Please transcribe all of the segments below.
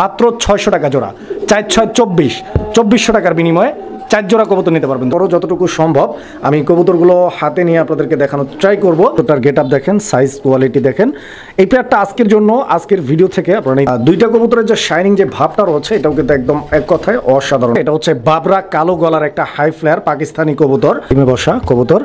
মাত্র ৬০০ টাকা জোড়া, ৪/৬ = ২৪০০ টাকার বিনিময়ে ৪ জোড়া কবুতর নিতে পারবেন। বড় যতটুকু সম্ভব আমি কবুতরগুলো হাতে নিয়ে আপনাদেরকে দেখানোর ট্রাই করব। তার গেট আপ দেখেন, সাইজ কোয়ালিটি দেখেন। এই পেয়ারটা আজকের জন্য, আজকের ভিডিও থেকে আপনারা দুইটা কবুতরের যে শাইনিং যে ভাবটা রয়েছে এটাও কিন্তু একদম এক কথায় অসাধারণ। এটা হচ্ছে বাবরা কালো গলার একটা হাই ফ্লেয়ার পাকিস্তানি কবুতর, ডিমে বসা কবুতর,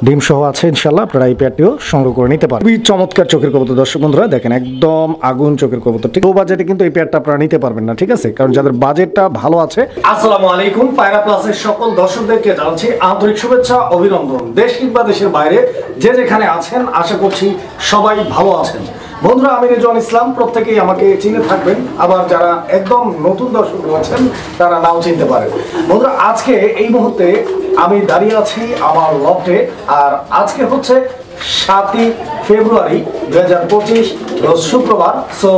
ডিম সহ আছে ইনশাল্লাহ। আপনারা এই পেয়ারটিও সংগ্রহ করে নিতে পারেন। খুবই চমৎকার চোখের কবুতর দর্শক বন্ধুরা, দেখেন একদম আগুন চোখের কবুতর। ঠিক লো বাজেটে কিন্তু এই পেয়ারটা আপনারা নিতে পারবেন না, ঠিক আছে, কারণ যাদের বাজেটটা ভালো আছে। আসসালামু আলাইকুম, পায়রা প্লাসের সকল দর্শকদেরকে জানাচ্ছি আন্তরিক শুভেচ্ছা, অভিনন্দন। দেশ কিংবা দেশের বাইরে যে যেখানে আছেন, আশা করছি সবাই ভালো আছেন। বন্ধুরা, আমি রিজওয়ান ইসলাম, প্রত্যেকেই আমাকে চিনে থাকবেন। আবার যারা একদম নতুন দর্শক আছেন তারা নাও চিনতে পারেন। বন্ধুরা, আজকে এই মুহূর্তে আমি দাঁড়িয়ে আছি আমার লফটে, আর আজকে হচ্ছে 7ই ফেব্রুয়ারি 2025, রোজ শুক্রবার। সো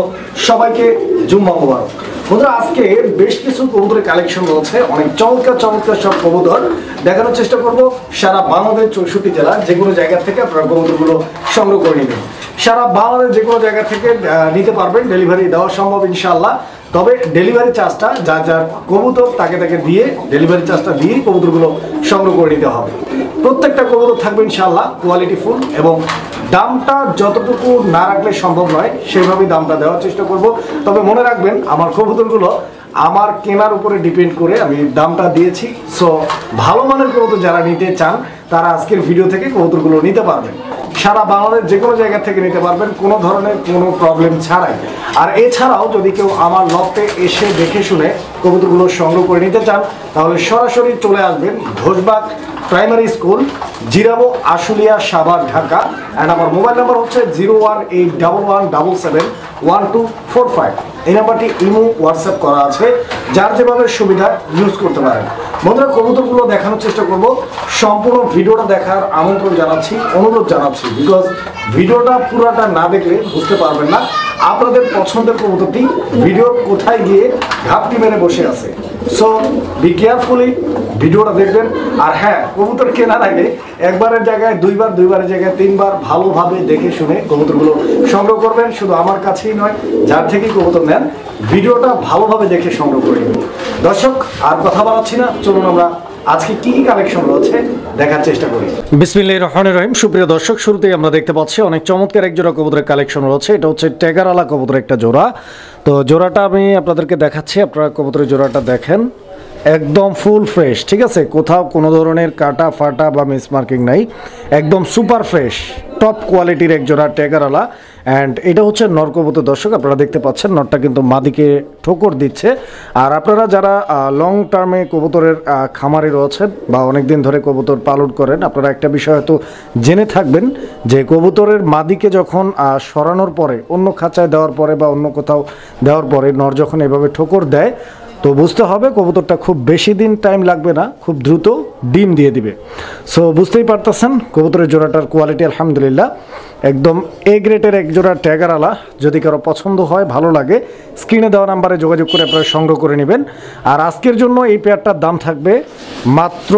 সবাইকে জুম্মা মুবারক। বন্ধুরা, আজকে বেশ কিছু কবুতরের কালেকশন রয়েছে, অনেক চমৎকার চমৎকার সব কবুতর দেখানোর চেষ্টা করব। সারা বাংলাদেশ 64 জেলা যে কোনো জায়গা থেকে আপনারা কবুতরগুলো সংগ্রহ করে নেবেন। সারা বাংলাদেশ যে কোনো জায়গা থেকে নিতে পারবেন, ডেলিভারি দেওয়া সম্ভব ইনশাআল্লাহ। তবে ডেলিভারি চার্জটা যার যার কবুতর তাকে তাকে দিয়ে, ডেলিভারি চার্জটা দিয়েই কবুতরগুলো সংগ্রহ করে নিতে হবে। প্রত্যেকটা কবুতর থাকবে ইনশাআল্লাহ কোয়ালিটি ফুল, এবং দামটা যতটুকু না রাখলে সম্ভব নয় সেভাবেই দামটা দেওয়ার চেষ্টা করব। তবে মনে রাখবেন, আমার কবুতরগুলো আমার কেনার উপরে ডিপেন্ড করে আমি দামটা দিয়েছি। সো ভালো মানের কবুতর যারা নিতে চান তারা আজকের ভিডিও থেকে কবুতরগুলো নিতে পারবেন। সারা বাংলাদেশ যে কোনো জায়গা থেকে নিতে পারবেন, কোনো ধরনের কোনো প্রবলেম ছাড়াই। আর এছাড়াও যদি কেউ আমার লফটে এসে দেখে শুনে কবুতরগুলো সংগ্রহ করে নিতে চান তাহলে সরাসরি চলে আসবেন Ghoshbag primary school, Zirabo, Ashulia, Savar, Dhaka. And আমার মোবাইল নাম্বার হচ্ছে 01811771245। এই নাম্বারটি ইমো, হোয়াটসঅ্যাপ করা আছে, যার যেভাবে সুবিধা ইউজ করতে পারেন। বন্ধুরা, কবুতরগুলো দেখানোর চেষ্টা করব। সম্পূর্ণ ভিডিওটা দেখার আমন্ত্রণ জানাচ্ছি, অনুরোধ জানাচ্ছি, বিকজ ভিডিওটা পুরোটা না দেখলে বুঝতে পারবেন না আপনাদের পছন্দের কবুতরটি ভিডিওর কোথায় গিয়ে ঘাপটি মেরে বসে আছে। সো বি কেয়ারফুলি ভিডিওটা দেখবেন। আর হ্যাঁ, কবুতর কেনার আগে একবারের জায়গায় দুইবার, দুইবারের জায়গায় তিনবার ভালোভাবে দেখে শুনে কবুতরগুলো সংগ্রহ করবেন। শুধু আমার কাছেই নয়, যার থেকেই কবুতর নেন ভিডিওটা ভালোভাবে দেখে সংগ্রহ করে নেবেন। দর্শক, আর কথা বাড়াচ্ছি না, চলুন আমরা আজকে কি কি কালেকশন রয়েছে দেখার চেষ্টা করি। বিসমিল্লাহির রহমানির রহিম। সুপ্রিয় দর্শক, শুরুতেই আমরা দেখতে পাচ্ছি অনেক চমৎকার এক জোড়া কবুতরের কালেকশন রয়েছে। এটা হচ্ছে ট্যাগারওয়ালা কবুতরের একটা জোড়া। তো জোড়াটা আমি আপনাদেরকে দেখাচ্ছি, আপনারা কবুতরের জোড়াটা দেখেন, একদম ফুল ফ্রেশ, ঠিক আছে, কোথাও কোনো ধরনের কাটা ফাটা বা মিসমার্কিং নাই, একদম সুপার ফ্রেশ টপ কোয়ালিটির এক জোড়া ট্যাগারওয়ালা। অ্যান্ড এটা হচ্ছে নর কবুতর। দর্শক, আপনারা দেখতে পাচ্ছেন নরটা কিন্তু মাদিকে ঠোকর দিচ্ছে। আর আপনারা যারা লং টার্মে কবুতরের খামারে রয়েছেন বা অনেক দিন ধরে কবুতর পালন করেন, আপনারা একটা বিষয় হয়তো জেনে থাকবেন যে কবুতরের মাদিকে যখন সরানোর পরে, অন্য খাঁচায় দেওয়ার পরে বা অন্য কোথাও দেওয়ার পরে নর যখন এভাবে ঠোকর দেয়, তো বুঝতে হবে কবুতরটা খুব বেশি দিন টাইম লাগবে না, খুব দ্রুত ডিম দিয়ে দিবে। সো বুঝতেই পারতেছেন কবুতরের জোড়াটার কোয়ালিটি আলহামদুলিল্লাহ একদম এ গ্রেডের এক জোড়া ট্যাগারওয়ালা। যদি কারো পছন্দ হয়, ভালো লাগে, স্ক্রিনে দেওয়া নাম্বারে যোগাযোগ করে আপনারা সংগ্রহ করে নেবেন। আর আজকের জন্য এই পেয়ারটার দাম থাকবে মাত্র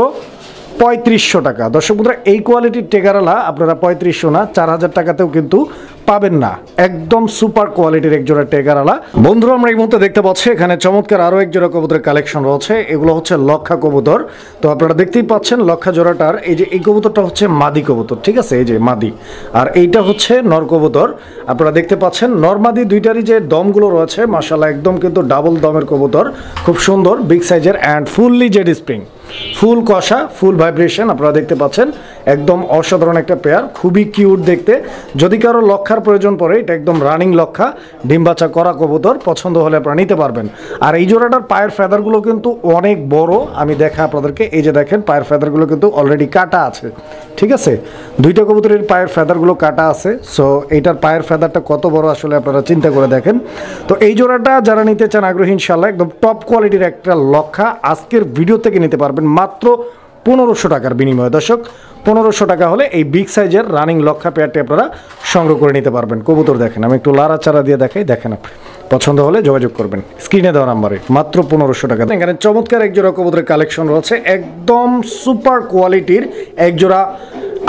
৩৫০০ টাকা। দর্শক বন্ধুরা, এই কোয়ালিটির ট্যাগারওয়ালা আপনারা ৩৫০০ না, ৪০০০ টাকাতেও কিন্তু পাবেন না। একদম সুপার কোয়ালিটির এক জোড়া ট্যাগারওয়ালা। বন্ধুরা, আমরা এই মুহূর্তে দেখতে পাচ্ছি এখানে চমৎকার আরও এক জোড়া কবুতরের কালেকশন রয়েছে। এগুলো হচ্ছে লক্ষা কবুতর। তো আপনারা দেখতেই পাচ্ছেন লক্ষা জোড়াটার এই যে এই কবুতরটা হচ্ছে মাদি কবুতর, ঠিক আছে, এই যে মাদি, আর এইটা হচ্ছে নর কবুতর। আপনারা দেখতে পাচ্ছেন নরমাদি দুইটারই যে দমগুলো রয়েছে মাশাআল্লাহ একদম কিন্তু ডাবল দমের কবুতর, খুব সুন্দর বিগ সাইজের অ্যান্ড ফুললি জেড স্প্রিং, ফুল কষা, ফুল ভাইব্রেশন। আপনারা দেখতে পাচ্ছেন একদম অসাধারণ একটা পেয়ার, খুবই কিউট দেখতে। যদি কারো লক্ষার প্রয়োজন পড়ে, এটা একদম রানিং লক্ষা, ডিম বাচ্চা করা কবুতর, পছন্দ হলে আপনারা নিতে পারবেন। আর এই জোড়াটার পায়ের ফেদারগুলো কিন্তু অনেক বড়, আমি দেখা আপনাদেরকে, এই যে দেখেন পায়ের ফেদারগুলো কিন্তু অলরেডি কাটা আছে, ঠিক আছে, দুইটা কবুতরের পায়ের ফেদারগুলো কাটা আছে। সো এইটার পায়ের ফেদারটা কত বড় আসলে আপনারা চিন্তা করে দেখেন। তো এই জোড়াটা যারা নিতে চান আগ্রহী, ইনশাআল্লাহ একদম টপ কোয়ালিটির একটা লক্ষা আজকের ভিডিও থেকে নিতে পারবেন মাত্র ১৫০০ টাকার বিনিময়ে। দর্শক, 1500 টাকা হলে এই বিগ সাইজের রানিং লক্ষা পেয়ারটি আপনারা সংগ্রহ করে নিতে পারবেন। কবুতর দেখেন, আমি একটু লাড়াচাড়া দিয়ে দেখাই, দেখেন আপনি পছন্দ হলে যোগাযোগ করবেন স্ক্রিনে দেওয়া নাম্বারে, মাত্র 1500 টাকা। এখানে চমৎকার একজোড়া কবুতরের কালেকশন রয়েছে, একদম সুপার কোয়ালিটির একজোড়া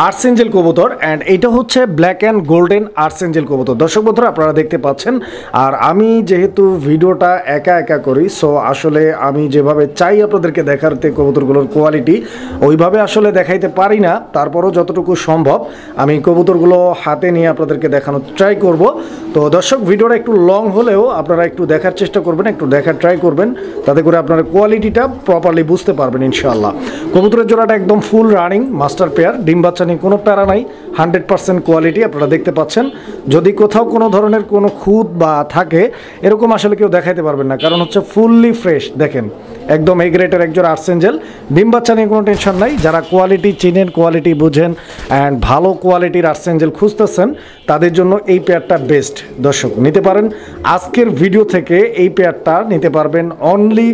আর্সেঞ্জেল কবুতর, অ্যান্ড এইটা হচ্ছে ব্ল্যাক অ্যান্ড গোল্ডেন আর্সেঞ্জেল কবুতর। দর্শক বন্ধুরা আপনারা দেখতে পাচ্ছেন, আর আমি যেহেতু ভিডিওটা একা একা করি, সো আসলে আমি যেভাবে চাই আপনাদেরকে দেখাতে কবুতরগুলোর কোয়ালিটি ওইভাবে আসলে দেখাইতে পারি না, তারপরও যতটুকু সম্ভব আমি কবুতরগুলো হাতে নিয়ে আপনাদেরকে দেখানোর ট্রাই করব। তো দর্শক ভিডিওটা একটু লং হলেও আপনারা একটু দেখার চেষ্টা করবেন, একটু দেখার ট্রাই করবেন, তাতে করে আপনারা কোয়ালিটিটা প্রপারলি বুঝতে পারবেন ইনশাআল্লাহ। কবুতরের জোড়াটা একদম ফুল রানিং মাস্টার পেয়ার, ডিম বাচ্চা নিয়ে কোনো প্যারা নাই, 100% কোয়ালিটি আপনারা দেখতে পাচ্ছেন। যদি কোথাও কোনো ধরনের কোনো খুঁত বা থাকে এরকম আসলে কেউ দেখাইতে পারবেন না, কারণ হচ্ছে ফুললি ফ্রেশ। দেখেন একদম এ গ্রেটের একজন আর্সেঞ্জেল, ডিম বাচ্চা নিয়ে কোনো টেনশন নাই। যারা কোয়ালিটি চিনেন, কোয়ালিটি বুঝেন অ্যান্ড ভালো কোয়ালিটির আর্সেঞ্জেল খুঁজতেছেন, তাদের জন্য এই পেয়ারটা বেস্ট। দর্শক নিতে পারেন আজকের ভিডিও থেকে, এই পেয়ারটা নিতে পারবেন অনলি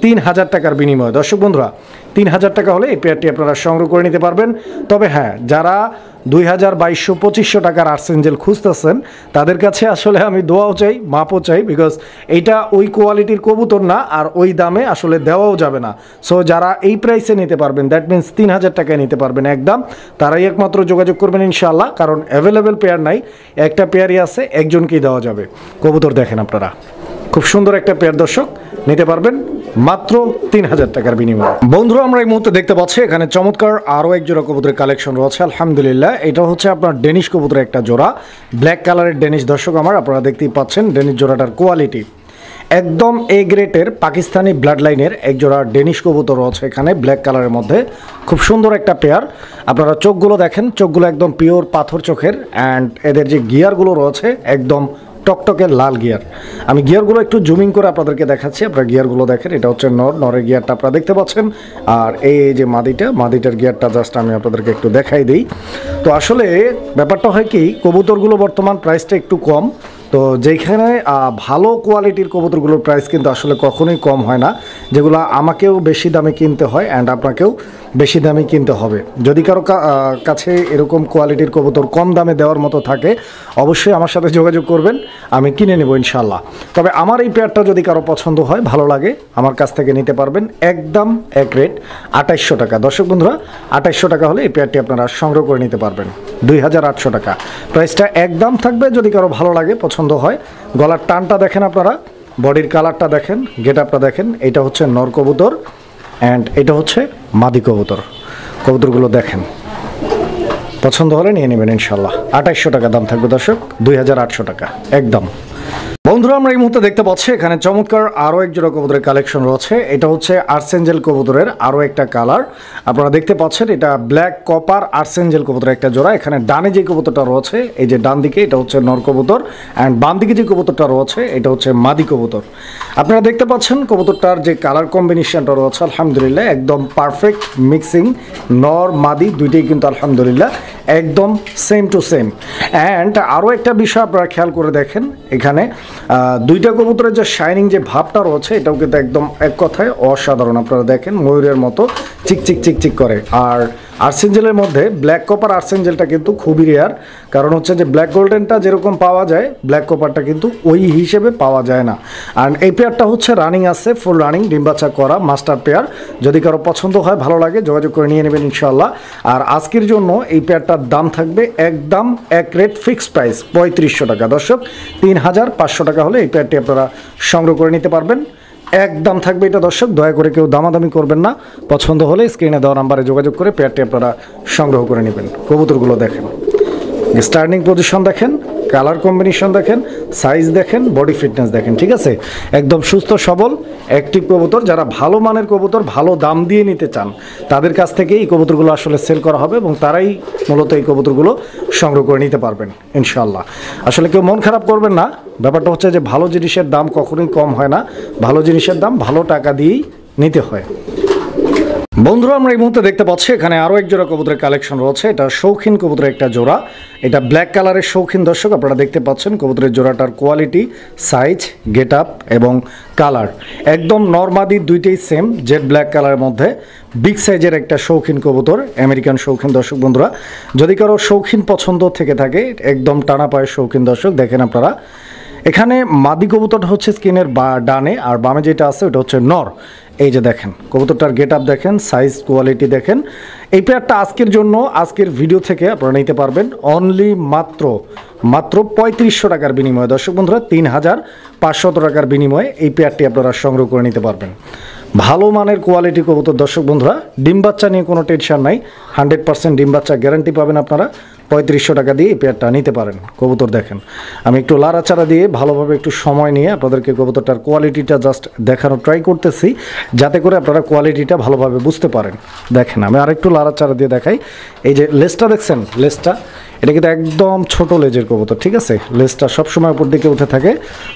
3000 টাকার বিনিময়ে। দর্শক বন্ধুরা 3000 টাকা হলে এই পেয়ারটি আপনারা সংগ্রহ করে নিতে পারবেন। তবে হ্যাঁ, যারা 2000, 2200, 2500 টাকার আর্সেঞ্জেল খুঁজতেছেন, তাদের কাছে আসলে আমি দোয়াও চাই, মাপও চাই, বিকজ এইটা ওই কোয়ালিটির কবুতর না, আর ওই দামে আসলে দেওয়াও যাবে না। সো যারা এই প্রাইসে নিতে পারবেন, দ্যাট মিনস 3000 টাকায় নিতে পারবেন একদম, তারাই একমাত্র যোগাযোগ করবেন ইনশাআল্লাহ, কারণ অ্যাভেলেবেল পেয়ার নাই, একটা পেয়ারই আছে, একজনকেই দেওয়া যাবে। কবুতর দেখেন আপনারা, খুব সুন্দর একটা পেয়ার দর্শক, নিতে পারবেন মাত্র 3000 টাকার বিনিময়ে। বন্ধুরা আমরা এই মুহূর্তে দেখতে পাচ্ছি এখানে চমৎকার আরও এক জোড়া কবুতরের কালেকশন রয়েছে আলহামদুলিল্লাহ। এটা হচ্ছে আপনার ডেনিশ কবুতরের একটা জোড়া, ব্ল্যাক কালারের ডেনিশ। দর্শক আমার আপনারা দেখতেই পাচ্ছেন ডেনিশ জোড়াটার কোয়ালিটি একদম এ গ্রেটের পাকিস্তানি ব্লাড লাইনের এক জোড়া ডেনিশ কবুতর রয়েছে এখানে ব্ল্যাক কালারের মধ্যে, খুব সুন্দর একটা পেয়ার। আপনারা চোখগুলো দেখেন, চোখগুলো একদম পিওর পাথর চোখের, অ্যান্ড এদের যে গিয়ারগুলো রয়েছে একদম টকটকের লাল গিয়ার। আমি গিয়ারগুলো একটু জুমিং করে আপনাদেরকে দেখাচ্ছি, আপনারা গিয়ারগুলো দেখেন। এটা হচ্ছে নরের গিয়ারটা আপনারা দেখতে পাচ্ছেন, আর এই যে মাদিটার গিয়ারটা জাস্ট আমি আপনাদেরকে একটু দেখাই দিই। তো আসলে ব্যাপারটা হয় কি, কবুতরগুলো বর্তমান প্রাইসটা একটু কম, তো যেখানে ভালো কোয়ালিটির কবুতরগুলোর প্রাইস কিন্তু আসলে কখনোই কম হয় না, যেগুলো আমাকেও বেশি দামে কিনতে হয় অ্যান্ড আপনাকেও বেশি দামে কিনতে হবে। যদি কারো কাছে এরকম কোয়ালিটির কবুতর কম দামে দেওয়ার মতো থাকে, অবশ্যই আমার সাথে যোগাযোগ করবেন, আমি কিনে নেব ইনশাল্লাহ। তবে আমার এই পেয়ারটা যদি কারো পছন্দ হয়, ভালো লাগে, আমার কাছ থেকে নিতে পারবেন একদম এক রেট 2800 টাকা। দর্শক বন্ধুরা 2800 টাকা হলে এই পেয়ারটি আপনারা সংগ্রহ করে নিতে পারবেন। 2800 টাকা প্রাইসটা একদম থাকবে, যদি কারো ভালো লাগে, পছন্দ হয়। গলার টানটা দেখেন আপনারা, বডির কালারটা দেখেন, গেট আপটা দেখেন। এটা হচ্ছে নর কবুতর অ্যান্ড এটা হচ্ছে মাদি কবুতর। কবুতরগুলো দেখেন, পছন্দ হলে নিয়ে নেবেন ইনশাল্লাহ। 2800 টাকা দাম থাকবে দর্শক, 2800 টাকা একদম। বন্ধুরা আমরা এই মুহূর্তে দেখতে পাচ্ছি এখানে চমৎকার আরও এক জোড়া কবুতরের কালেকশন রয়েছে। এটা হচ্ছে আর্সেঞ্জেল কবুতরের আরও একটা কালার, আপনারা দেখতে পাচ্ছেন। এটা ব্ল্যাক কপার আর্সেঞ্জেল কবুতরের একটা জোড়া। এখানে ডানে যে কবুতরটা রয়েছে, এই যে ডান দিকে, এটা হচ্ছে নর কবুতর, অ্যান্ড বাম দিকে যে কবুতরটা রয়েছে এটা হচ্ছে মাদি কবুতর। আপনারা দেখতে পাচ্ছেন কবুতরটার যে কালার কম্বিনেশনটা রয়েছে আলহামদুলিল্লাহ একদম পারফেক্ট মিক্সিং, নর মাদি দুইটাই কিন্তু আলহামদুলিল্লাহ একদম সেম টু সেম। অ্যান্ড আরও একটা বিষয় আপনারা খেয়াল করে দেখেন, এখানে দুইটা কবুতরের যে শাইনিং যে ভাবটা রয়েছে, এটাও কিন্তু একদম এক কথায় অসাধারণ। আপনারা দেখেন ময়ূরের মতো চিকচিক চিকচিক করে। আর আর্সেঞ্জেলের মধ্যে ব্ল্যাক কপার আর্সেঞ্জেলটা কিন্তু খুবই রেয়ার, কারণ হচ্ছে যে ব্ল্যাক গোল্ডেনটা যেরকম পাওয়া যায়, ব্ল্যাক কপারটা কিন্তু ওই হিসেবে পাওয়া যায় না। আর এই পেয়ারটা হচ্ছে রানিং আছে, ফুল রানিং, ডিম বাচ্চা করা মাস্টার পেয়ার। যদি কারো পছন্দ হয়, ভালো লাগে, যোগাযোগ করে নিয়ে নেবেন ইনশাল্লাহ। আর আজকের জন্য এই পেয়ারটার দাম থাকবে একদম এক রেট ফিক্সড প্রাইস 3500 টাকা। দর্শক 3500 টাকা হলে এই পেয়ারটি আপনারা সংগ্রহ করে নিতে পারবেন, একদম থাকবে এটা দর্শক। দয়া করে কেউ দামাদামি করবেন না, পছন্দ হলে স্ক্রিনে দেওয়া নাম্বারে যোগাযোগ করে পেয়ারটি আপনারা সংগ্রহ করে নেবেন। কবুতরগুলো দেখেন, স্টার্টিং পজিশন দেখেন, কালার কম্বিনেশন দেখেন, সাইজ দেখেন, বডি ফিটনেস দেখেন, ঠিক আছে? একদম সুস্থ সবল অ্যাক্টিভ কবুতর। যারা ভালো মানের কবুতর ভালো দাম দিয়ে নিতে চান, তাদের কাছ থেকে এই কবুতরগুলো আসলে সেল করা হবে এবং তারাই মূলত এই কবুতরগুলো সংগ্রহ করে নিতে পারবেন ইনশাল্লাহ। আসলে কেউ মন খারাপ করবেন না, ব্যাপারটা হচ্ছে যে ভালো জিনিসের দাম কখনোই কম হয় না, ভালো জিনিসের দাম ভালো টাকা দিয়েই নিতে হয়। বন্ধুরা আমরা এই মুহূর্তে দেখতে পাচ্ছি এখানে আরও এক জোড়া কবুতরের কালেকশন রয়েছে। এটা শৌখিন কবুতরের একটা জোড়া, এটা ব্ল্যাক কালারের শৌখিন। দর্শক আপনারা দেখতে পাচ্ছেন কবুতরের জোড়াটার কোয়ালিটি, সাইজ, গেট আপ এবং কালার একদম নরমাদি দুইটাই সেম, জেড ব্ল্যাক কালারের মধ্যে বিগ সাইজের একটা শৌখিন কবুতর, আমেরিকান শৌখিন। দর্শক বন্ধুরা যদি কারো শৌখিন পছন্দ থেকে থাকে, একদম টানা পায়ের শৌখিন। দর্শক দেখেন আপনারা এখানে মাদি কবুতরটা হচ্ছে স্ক্রিনের ডানে, আর বামে যেটা আছে ওটা হচ্ছে নর। এই যে দেখেন কবুতরটার গেট আপ দেখেন, সাইজ, কোয়ালিটি দেখেন। এই পেয়ারটা আজকের জন্য, আজকের ভিডিও থেকে আপনারা নিতে পারবেন অনলি মাত্র 3500 টাকার বিনিময়ে। দর্শক বন্ধুরা 3500 টাকার বিনিময়ে এই পেয়ারটি আপনারা সংগ্রহ করে নিতে পারবেন। ভালো মানের কোয়ালিটি কবুতর। দর্শক বন্ধুরা ডিম বাচ্চা নিয়ে কোনো টেনশন নাই, 100% ডিম বাচ্চা গ্যারান্টি পাবেন আপনারা। 3500 টাকা দিয়ে এই পেয়ারটা নিতে পারেন। কবুতর দেখেন, আমি একটু লাড়াচাড়া দিয়ে ভালোভাবে একটু সময় নিয়ে আপনাদেরকে কবুতরটার কোয়ালিটিটা জাস্ট দেখানোর ট্রাই করতেছি, যাতে করে আপনারা কোয়ালিটিটা ভালোভাবে বুঝতে পারেন। দেখেন আমি আরেকটু লাড়াচাড়া দিয়ে দেখাই। এই যে লেজটা দেখছেন, লেজটা এটা কিন্তু একদম ছোট লেজের কবুতর, ঠিক আছে? লেজটা সবসময় উপর দিকে উঠে থাকে।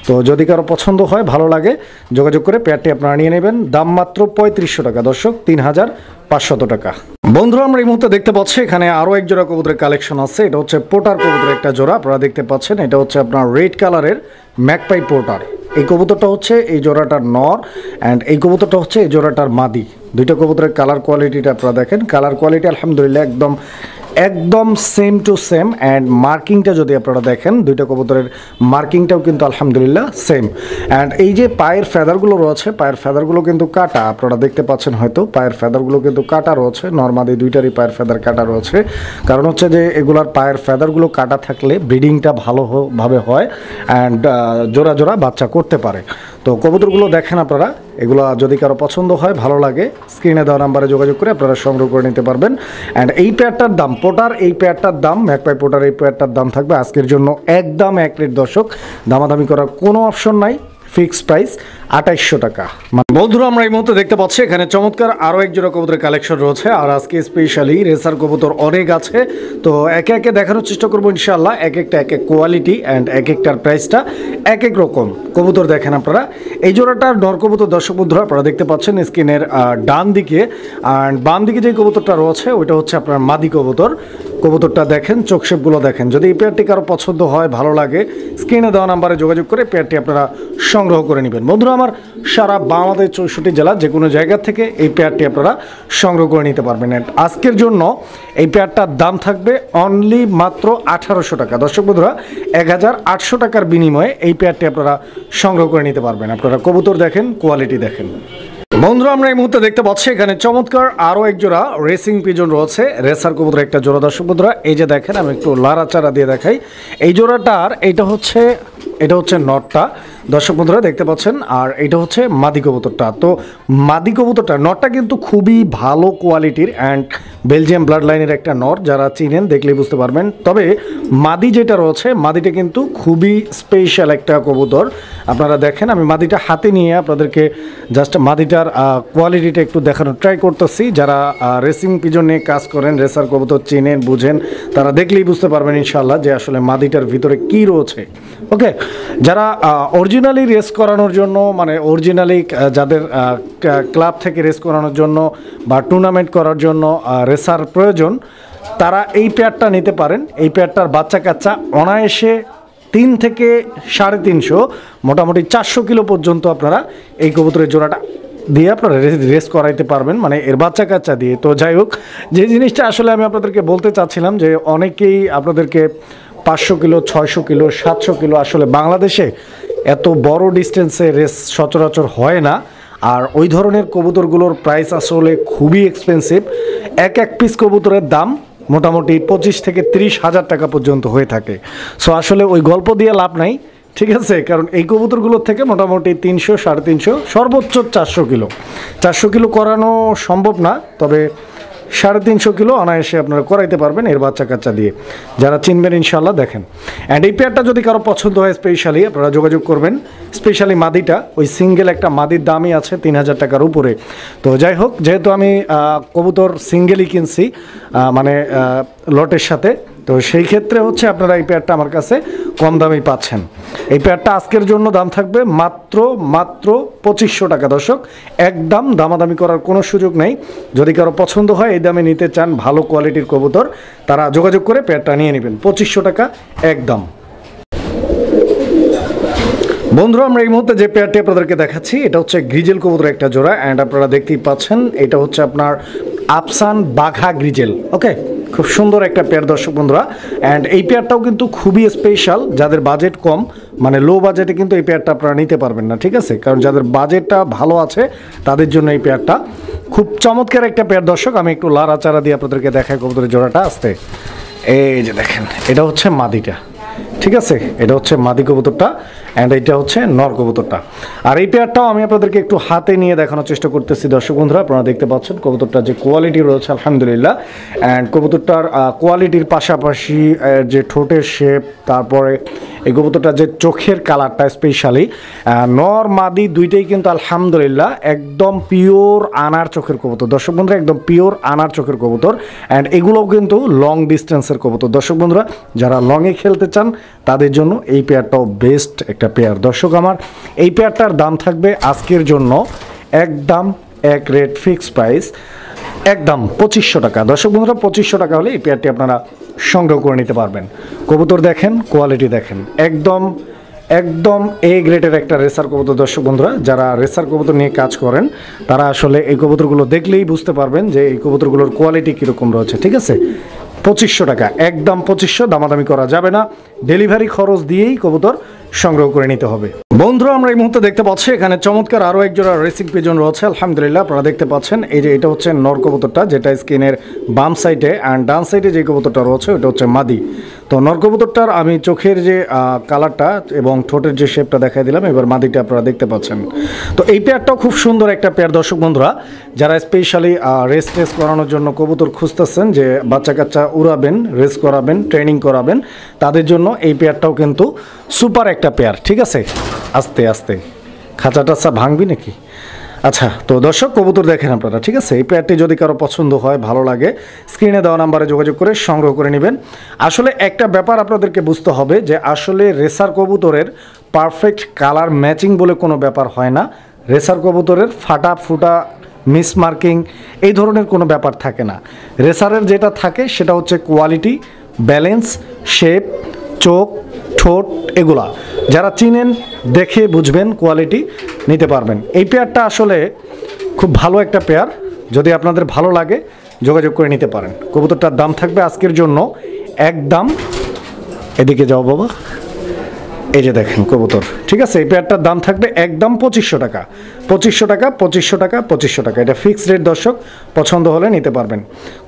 তো যদি কারো পছন্দ হয়, ভালো লাগে, যোগাযোগ করে পেয়ারটি আপনারা নিয়ে নেবেন। দাম মাত্র 3500 টাকা। দর্শক 3500 টাকা। বন্ধুরা আমরা এই মুহূর্তে দেখতে পাচ্ছি এখানে আরও এক জোড়া কবুতরের কালেকশন আছে। এটা হচ্ছে পোটার কবুতরের একটা জোড়া, আপনারা দেখতে পাচ্ছেন। এটা হচ্ছে আপনার রেড কালারের ম্যাকপাই পোটার। এই কবুতরটা হচ্ছে এই জোড়াটার নর, অ্যান্ড এই কবুতরটা হচ্ছে এই জোড়াটার মাদি। দুইটা কবুতরের কালার কোয়ালিটিটা আপনারা দেখেন। কালার কোয়ালিটি আলহামদুলিল্লাহ একদম সেম টু সেম, অ্যান্ড মার্কিংটা যদি আপনারা দেখেন, দুইটা কবুতরের মার্কিংটাও কিন্তু আলহামদুলিল্লাহ সেম। অ্যান্ড এই যে পায়ের ফেদারগুলো রয়েছে, পায়ের ফেদারগুলো কিন্তু কাটা, আপনারা দেখতে পাচ্ছেন হয়তো পায়ের ফেদারগুলো কিন্তু কাটা রয়েছে। নর্মালি দুইটারই পায়ের ফেদার কাটা রয়েছে। কারণ হচ্ছে যে এগুলার পায়ের ফেদারগুলো কাটা থাকলে ব্রিডিংটা ভালোভাবে হয়, অ্যান্ড জোড়া জোড়া বাচ্চা করতে পারে। তো কবুতরগুলো দেখেন আপনারা, এগুলো যদি কারো পছন্দ হয়, ভালো লাগে, স্ক্রিনে দেওয়া নাম্বারে যোগাযোগ করে আপনারা সংগ্রহ করে নিতে পারবেন। অ্যান্ড এই পেয়ারটার দাম, পোটার এই পেয়ারটার দাম, ম্যাকপাই পোটার এই পেয়ারটার দাম থাকবে আজকের জন্য একদম এক রেট। দর্শক দামাদামি করার কোনো অপশন নাই, ফিক্সড প্রাইস 2800 টাকা। বন্ধুরা আমরা এই মুহূর্তে দেখতে পাচ্ছি এখানে চমৎকার আরও এক জোড়া কবুতরের কালেকশন রয়েছে, আর আজকে স্পেশালি রেসার কবুতর অনেক আছে। তো একে একে দেখানোর চেষ্টা করবো ইনশাআল্লাহ। এক একটা এক এক কোয়ালিটি, অ্যান্ড এক একটার প্রাইসটা এক এক রকম। কবুতর দেখেন আপনারা, এই জোড়াটার নর কবুতর। দর্শক বন্ধুরা আপনারা দেখতে পাচ্ছেন স্ক্রিনের ডান দিকে, অ্যান্ড বাম দিকে যে কবুতরটা রয়েছে ওইটা হচ্ছে আপনার মাদি কবুতর। কবুতরটা দেখেন, চোখশেপগুলো দেখেন। যদি এই পেয়ারটি কারো পছন্দ হয়, ভালো লাগে, স্ক্রিনে দেওয়া নাম্বারে যোগাযোগ করে পেয়ারটি আপনারা সংগ্রহ করে নেবেন। বন্ধুরা আমার সারা বাংলাদেশ 64 জেলা যে কোনো জায়গা থেকে এই পেয়ারটি আপনারা সংগ্রহ করে নিতে পারবেন। আজকের জন্য এই পেয়ারটার দাম থাকবে অনলি মাত্র 1800 টাকা। দর্শক বন্ধুরা 1800 টাকার বিনিময়ে এই পেয়ারটি আপনারা সংগ্রহ করে নিতে পারবেন। আপনারা কবুতর দেখেন, কোয়ালিটি দেখেন। বন্ধুরা আমরা এই মুহূর্তে দেখতে পাচ্ছি এখানে চমৎকার আরও এক জোড়া রেসিং পিজন রয়েছে, রেসার কবুতর একটা জোড়া। দর্শক বন্ধুরা এই যে দেখেন, আমি একটু লাড়াচাড়া দিয়ে দেখাই। এই জোড়াটার এটা হচ্ছে নটটা, দর্শক বন্ধুরা দেখতে পাচ্ছেন, আর এটা হচ্ছে মাদি কবুতরটা। তো মাদি কবুতরটা, নটটা কিন্তু খুবই ভালো কোয়ালিটির, অ্যান্ড বেলজিয়াম ব্লাড লাইনের একটা নর, যারা চিনেন দেখলেই বুঝতে পারবেন। তবে মাদি যেটা রয়েছে, মাদিটা কিন্তু খুবই স্পেশাল একটা কবুতর। আপনারা দেখেন, আমি মাদিটা হাতে নিয়ে আপনাদেরকে জাস্ট মাদিটার কোয়ালিটিটা একটু দেখানোর ট্রাই করতেছি। যারা রেসিং পিজন নিয়ে কাজ করেন, রেসার কবুতর চিনেন, বুঝেন, তারা দেখলেই বুঝতে পারবেন ইনশাআল্লাহ যে আসলে মাদিটার ভিতরে কী রয়েছে। ওকে, যারা অরিজিনালি রেস করানোর জন্য, মানে অরিজিনালি যাদের ক্লাব থেকে রেস করানোর জন্য বা টুর্নামেন্ট করার জন্য রেসার প্রয়োজন, তারা এই পেয়ারটা নিতে পারেন। এই পেয়ারটার বাচ্চা কাচ্চা অনায়াসে 3 থেকে 350, মোটামুটি 400 কিলো পর্যন্ত আপনারা এই কবুতরের জোড়াটা দিয়ে আপনারা রেস করাইতে পারবেন, মানে এর বাচ্চা কাচ্চা দিয়ে। তো যাই হোক, যে জিনিসটা আসলে আমি আপনাদেরকে বলতে চাচ্ছিলাম যে অনেকেই আপনাদেরকে 500 কিলো, 600 কিলো, 700 কিলো, আসলে বাংলাদেশে এত বড় ডিস্টেন্সে রেস সচরাচর হয় না, আর ওই ধরনের কবুতরগুলোর প্রাইস আসলে খুবই এক্সপেন্সিভ। এক পিস কবুতরের দাম মোটামুটি 25 থেকে 30 হাজার টাকা পর্যন্ত হয়ে থাকে। সো আসলে ওই গল্প দিয়ে লাভ নাই, ঠিক আছে? কারণ এই কবুতরগুলোর থেকে মোটামুটি 300, 350, সর্বোচ্চ 400 কিলো করানো সম্ভব না, তবে 350 কিলো অনায়াসে আপনারা করাইতে পারবেন এর বাচ্চা কাচ্চা দিয়ে। যারা চিনবেন ইনশাআল্লাহ দেখেন। অ্যান্ড এই পেয়ারটা যদি কারো পছন্দ হয়, স্পেশালি আপনারা যোগাযোগ করবেন। স্পেশালি মাদিটা, ওই সিঙ্গেল একটা মাদির দামই আছে 3000 টাকার উপরে। তো যাই হোক, যেহেতু আমি কবুতর সিঙ্গেলই কিনছি, মানে লটের সাথে, তো সেই ক্ষেত্রে হচ্ছে আপনারা এই পেয়ারটা আমার কাছে কম দামেই পাচ্ছেন। এই পেয়ারটা আজকের জন্য দাম থাকবে মাত্র 2500 টাকা দর্শক, একদম দামাদামি করার কোনো সুযোগ নেই। যদি কারো পছন্দ হয় এই দামে নিতে চান ভালো কোয়ালিটির কবুতর, তারা যোগাযোগ করে পেয়ারটা নিয়ে নেবেন 2500 টাকা একদম। বন্ধুরা আমরা এই মুহূর্তে যে পেয়ারটি আপনাদেরকে দেখাচ্ছি এটা হচ্ছে গ্রিজেল কবুতর একটা জোড়া, অ্যান্ড আপনারা দেখতেই পাচ্ছেন এটা হচ্ছে আপনার আফসান বাঘা গ্রিজেল। ওকে, খুব সুন্দর একটা পেয়ার দর্শক বন্ধুরা, অ্যান্ড এই পেয়ারটাও কিন্তু খুবই স্পেশাল। যাদের বাজেট কম, মানে লো বাজেটে কিন্তু এই পেয়ারটা আপনারা নিতে পারবেন না, ঠিক আছে? কারণ যাদের বাজেটটা ভালো আছে তাদের জন্য এই পেয়ারটা খুব চমৎকার একটা পেয়ার দর্শক। আমি একটু লাড়াচাড়া দিয়ে আপনাদেরকে দেখাই কবুতরের জোড়াটা আসতে। এই যে দেখেন, এটা হচ্ছে মাদিটা, ঠিক আছে? এটা হচ্ছে মাদি কবুতরটা, অ্যান্ড এইটা হচ্ছে নর কবুতরটা। আর এই পেয়ারটাও আমি আপনাদেরকে একটু হাতে নিয়ে দেখানোর চেষ্টা করতেছি দর্শক বন্ধুরা। আপনারা দেখতে পাচ্ছেন কবুতরটার যে কোয়ালিটি রয়েছে আলহামদুলিল্লাহ, অ্যান্ড কবুতরটার কোয়ালিটির পাশাপাশি যে ঠোঁটের শেপ, তারপরে এই কবুতরটার যে চোখের কালারটা স্পেশালি, নর মাদি দুইটাই কিন্তু আলহামদুলিল্লাহ একদম পিওর আনার চোখের কবুতর দর্শক বন্ধুরা, একদম পিওর আনার চোখের কবুতর। অ্যান্ড এগুলোও কিন্তু লং ডিস্টেন্সের কবুতর দর্শক বন্ধুরা, যারা লংয়ে খেলতে চান তাদের জন্য এই পেয়ারটাও বেস্ট একটা পেয়ার দর্শক আমার। এই পেয়ারটার দাম থাকবে আজকের জন্য একদম এক রেট ফিক্স প্রাইস, একদম 2500 টাকা দর্শক বন্ধুরা। 2500 টাকা হলে এই পেয়ারটি আপনারা সংগ্রহ করে নিতে পারবেন। কবুতর দেখেন, কোয়ালিটি দেখেন, একদম একদম এ গ্রেডের একটা রেসার কবুতর দর্শক বন্ধুরা। যারা রেসার কবুতর নিয়ে কাজ করেন তারা আসলে এই কবুতরগুলো দেখলেই বুঝতে পারবেন যে এই কবুতরগুলোর কোয়ালিটি কীরকম রয়েছে, ঠিক আছে? 2500 টাকা একদম 2500, দামাদামি করা যাবে না। ডেলিভারি খরচ দিয়েই কবুতর সংগ্রহ করে নিতে হবে। বন্ধুরা আমরা এই মুহূর্তে দেখতে পাচ্ছি এখানে চমৎকার আরও এক জোড়া রেসিং পিজন রয়েছে আলহামদুলিল্লাহ। আপনারা দেখতে পাচ্ছেন এই যে এটা হচ্ছে নর কবুতরটা, যেটা স্ক্রিনের বাম সাইডে, অ্যান্ড ডান সাইডে যে কবুতরটা রয়েছে ওটা হচ্ছে মাদি। তো নর কবুতরটার আমি চোখের যে কালারটা এবং ঠোঁটের যে শেপটা দেখাই দিলাম, এবার মাদিটা আপনারা দেখতে পাচ্ছেন। তো এই পেয়ারটাও খুব সুন্দর একটা পেয়ার দর্শক বন্ধুরা। যারা স্পেশালি রেস টেস করানোর জন্য কবুতর খুঁজতেছেন, যে বাচ্চা কাচ্চা উড়াবেন, রেস করাবেন, ট্রেনিং করাবেন, তাদের জন্য এই পেয়ারটাও কিন্তু সুপার একটা পেয়ার, ঠিক আছে? আস্তে আস্তে খাঁচা টাচা ভাঙবি নাকি? আচ্ছা, তো দর্শক কবুতর দেখেন আপনারা, ঠিক আছে? এই পেয়ারটি যদি কারো পছন্দ হয়, ভালো লাগে, স্ক্রিনে দেওয়া নাম্বারে যোগাযোগ করে সংগ্রহ করে নেবেন। আসলে একটা ব্যাপার আপনাদেরকে বুঝতে হবে যে আসলে রেসার কবুতরের পারফেক্ট কালার ম্যাচিং বলে কোনো ব্যাপার হয় না। রেসার কবুতরের ফাটা ফুটা মিসমার্কিং এই ধরনের কোনো ব্যাপার থাকে না। রেসারের যেটা থাকে সেটা হচ্ছে কোয়ালিটি, ব্যালেন্স, শেপ, চোখ, ঠোঁট, এগুলা যারা চিনেন দেখে বুঝবেন, কোয়ালিটি নিতে পারবেন। এই পেয়ারটা আসলে খুব ভালো একটা পেয়ার, যদি আপনাদের ভালো লাগে যোগাযোগ করে নিতে পারেন। কবুতরটার দাম থাকবে আজকের জন্য একদম, এদিকে যাও বাবা, এই যে দেখেন কবুতর, ঠিক আছে? এই পেয়ারটার দাম থাকবে একদম 2500 টাকা, 2500 টাকা, 2500 টাকা, 2500 টাকা। এটা ফিক্সড রেট দর্শক, পছন্দ হলে নিতে পারবেন।